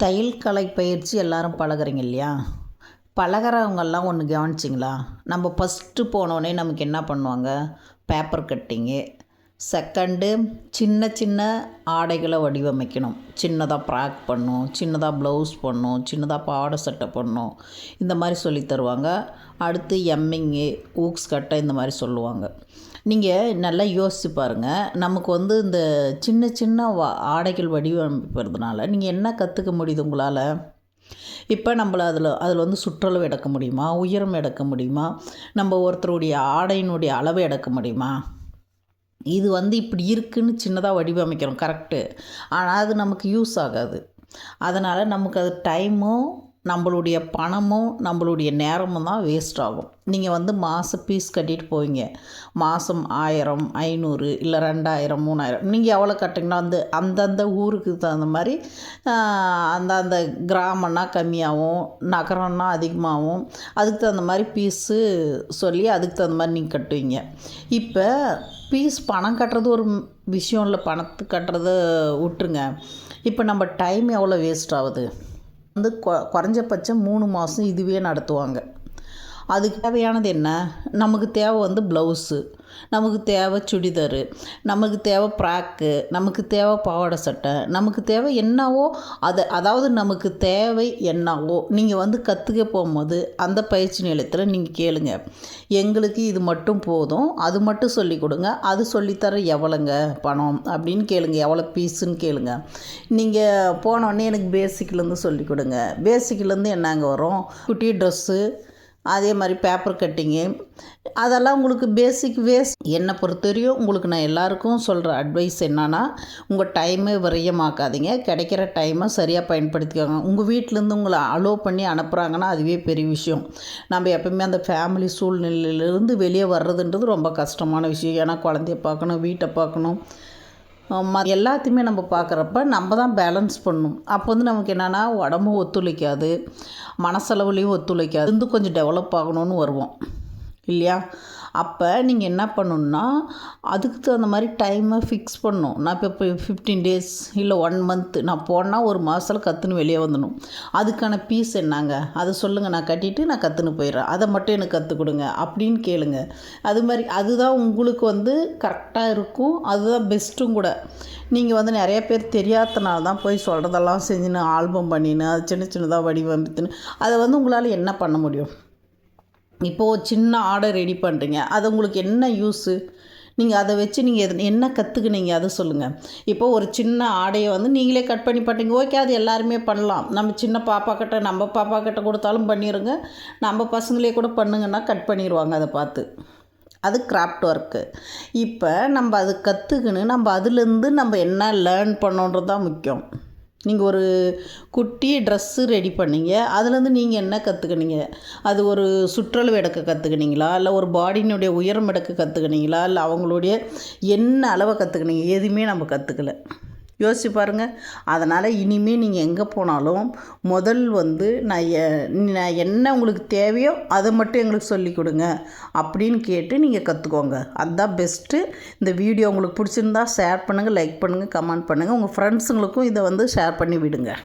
தையல் கலை பயிற்சி எல்லாரும் பழகுறீங்க இல்லையா? பழகுறவங்கெல்லாம் ஒன்று கவனிச்சிங்களா? நம்ம ஃபஸ்ட்டு போனோடனே நமக்கு என்ன பண்ணுவாங்க? Paper cutting. செகண்டு சின்ன சின்ன ஆடைகளை வடிவமைக்கணும். சின்னதாக ஃப்ராக் பண்ணணும், சின்னதாக ப்ளவுஸ் பண்ணணும், சின்னதாக பாவாடை சட்டை பண்ணணும். இந்த மாதிரி சொல்லி தருவாங்க. அடுத்து எம்மிங்கு, ஊக்ஸ் கட்டை இந்த மாதிரி சொல்லுவாங்க. நீங்கள் நல்லா யோசித்து பாருங்கள். நமக்கு இந்த சின்ன சின்ன ஆடைகள் வடிவமைப்பதுனால நீங்கள் என்ன கற்றுக்க முடியுது உங்களால்? இப்போ நம்மள அதில் சுற்றளவு எடுக்க முடியுமா? உயரம் எடுக்க முடியுமா? நம்ம ஒருத்தருடைய ஆடையினுடைய அளவை எடுக்க முடியுமா? இது இப்படி இருக்குன்னு சின்னதாக வடிவமைக்கிறோம், கரெக்டு. ஆனால் அது நமக்கு யூஸ் ஆகாது. அதனால் நமக்கு அது டைமும் நம்மளுடைய பணமும் நம்மளுடைய நேரமும் தான் வேஸ்ட் ஆகும். நீங்கள் மாதம் ஃபீஸ் கட்டிட்டு போவீங்க. மாதம் 1000, 500 இல்லை 2000, 3000 நீங்கள் எவ்வளோ கட்டிங்கன்னா அந்தந்த ஊருக்கு தகுந்த மாதிரி அந்தந்த கிராமம்னா கம்மியாகவும் நகரம்னா அதிகமாகவும் அதுக்கு தகுந்த மாதிரி ஃபீஸு சொல்லி அதுக்கு தகுந்த மாதிரி நீங்கள் கட்டுவீங்க. இப்போ ஃபீஸ் பணம் கட்டுறது ஒரு விஷயம் இல்லை, பணத்து கட்டுறதை விட்டுருங்க. இப்போ நம்ம டைம் எவ்வளோ வேஸ்ட் ஆகுது? குறைஞ்சபட்சம் 3 மாதம் இதுவே நடத்துவாங்க. அதுக்கு தேவையானது என்ன? நமக்கு தேவை ப்ளவுஸு, நமக்கு தேவை சுடிதாரு, நமக்கு தேவை ஃப்ராக்கு, நமக்கு தேவை பாவாடை சட்டை, நமக்கு தேவை என்னவோ அதாவது நமக்கு தேவை என்னவோ நீங்கள் கற்றுக்க போகும்போது அந்த பயிற்சி நிலையத்தில் நீங்கள் கேளுங்க. எங்களுக்கு இது மட்டும் போதும், அது மட்டும் சொல்லி கொடுங்க, அது சொல்லித்தர எவ்வளோங்க பணம் அப்படின்னு கேளுங்க, எவ்வளோ ஃபீஸுன்னு கேளுங்க. நீங்கள் போனோடனே எனக்கு பேசிக்லேருந்து சொல்லி கொடுங்க. பேசிக்லேருந்து என்னங்க வரும்? குட்டி ட்ரெஸ்ஸு, அதே மாதிரி பேப்பர் கட்டிங்கு, அதெல்லாம் உங்களுக்கு பேசிக் என்னை பொறுத்தவரையும் உங்களுக்கு நான் எல்லாருக்கும் சொல்கிற அட்வைஸ் என்னன்னா, உங்கள் டைமை விரயமாக்காதீங்க. கிடைக்கிற டைமை சரியாக பயன்படுத்திக்கோங்க. உங்கள் வீட்டிலேருந்து உங்களை அலோவ் பண்ணி அனுப்புகிறாங்கன்னா அதுவே பெரிய விஷயம். நம்ம எப்பவுமே அந்த ஃபேமிலி சூழ்நிலையிலேருந்து வெளியே வர்றதுன்றது ரொம்ப கஷ்டமான விஷயம். ஏன்னா குழந்தைய பார்க்கணும், வீட்டை பார்க்கணும், எல்லாத்தையுமே நம்ம பார்க்குறப்ப நம்ம தான் பேலன்ஸ் பண்ணணும். அப்போ நமக்கு என்னென்னா உடம்பும் ஒத்துழைக்காது, மனசளவுலேயும் ஒத்துழைக்காது, கொஞ்சம் டெவலப் ஆகணும்னு வருவோம் இல்லையா? அப்போ நீங்கள் என்ன பண்ணணுன்னா அதுக்கு தகுந்த மாதிரி டைமை ஃபிக்ஸ் பண்ணணும். நான் இப்போ 15 டேஸ் இல்லை 1 மந்த் நான் போனால் ஒரு மாதத்தில் கற்றுன்னு வெளியே வந்துடணும். அதுக்கான ஃபீஸ் என்னங்க அதை சொல்லுங்கள், நான் கட்டிட்டு நான் கற்றுன்னு போயிடுறேன், அதை மட்டும் எனக்கு கற்றுக் கொடுங்க அப்படின்னு கேளுங்க. அது மாதிரி அதுதான் உங்களுக்கு கரெக்டாக இருக்கும், அதுதான் பெஸ்ட்டும் கூட. நீங்கள் நிறைய பேர் தெரியாதனால தான் போய் சொல்கிறதெல்லாம் செஞ்சுன்னு ஆல்பம் பண்ணின்னு அது சின்ன சின்னதாக வடிவமைத்துன்னு அதை உங்களால் என்ன பண்ண முடியும்? இப்போது சின்ன ஆர்டர் ரெடி பண்ணுறீங்க, அது உங்களுக்கு என்ன யூஸு? நீங்கள் அதை வச்சு நீங்கள் என்ன கற்றுக்குனீங்க அதை சொல்லுங்கள். இப்போது ஒரு சின்ன ஆடையை நீங்களே கட் பண்ணி பண்ணுறீங்க, ஓகே, அது எல்லாருமே பண்ணலாம். நம்ம சின்ன நம்ம பாப்பா கிட்ட கொடுத்தாலும் பண்ணிடுங்க, நம்ம பசங்களே கூட பண்ணுங்கன்னா கட் பண்ணிடுவாங்க அதை பார்த்து. அது கிராஃப்ட் ஒர்க்கு. இப்போ நம்ம அது கற்றுக்குன்னு நம்ம அதுலேருந்து நம்ம என்ன லேர்ன் பண்ணோன்றது தான் முக்கியம். நீங்கள் ஒரு குட்டி ட்ரெஸ்ஸு ரெடி பண்ணீங்க, அதுலேருந்து நீங்கள் என்ன கற்றுக்கினீங்க? அது ஒரு சுற்றளவு எடுக்க கற்றுக்கினீங்களா, இல்லை ஒரு பாடியினுடைய உயரம் எடுக்க கற்றுக்கினீங்களா, இல்லை அவங்களுடைய என்ன அளவை கற்றுக்கினீங்க? எதுவுமே நம்ம கற்றுக்கல. யோசிச்சு பாருங்கள். அதனால் இனிமேல் நீங்கள் எங்கே போனாலும் முதல் நான் என்ன உங்களுக்கு தேவையோ அதை மட்டும் எங்களுக்கு சொல்லி கொடுங்க அப்படின்னு கேட்டு நீங்கள் கற்றுக்கோங்க. அதுதான் பெஸ்ட்டு. இந்த வீடியோ உங்களுக்கு பிடிச்சிருந்தா ஷேர் பண்ணுங்கள், லைக் பண்ணுங்கள், கமெண்ட் பண்ணுங்கள். உங்கள் ஃப்ரெண்ட்ஸுங்களுக்கும் இதை ஷேர் பண்ணி விடுங்க.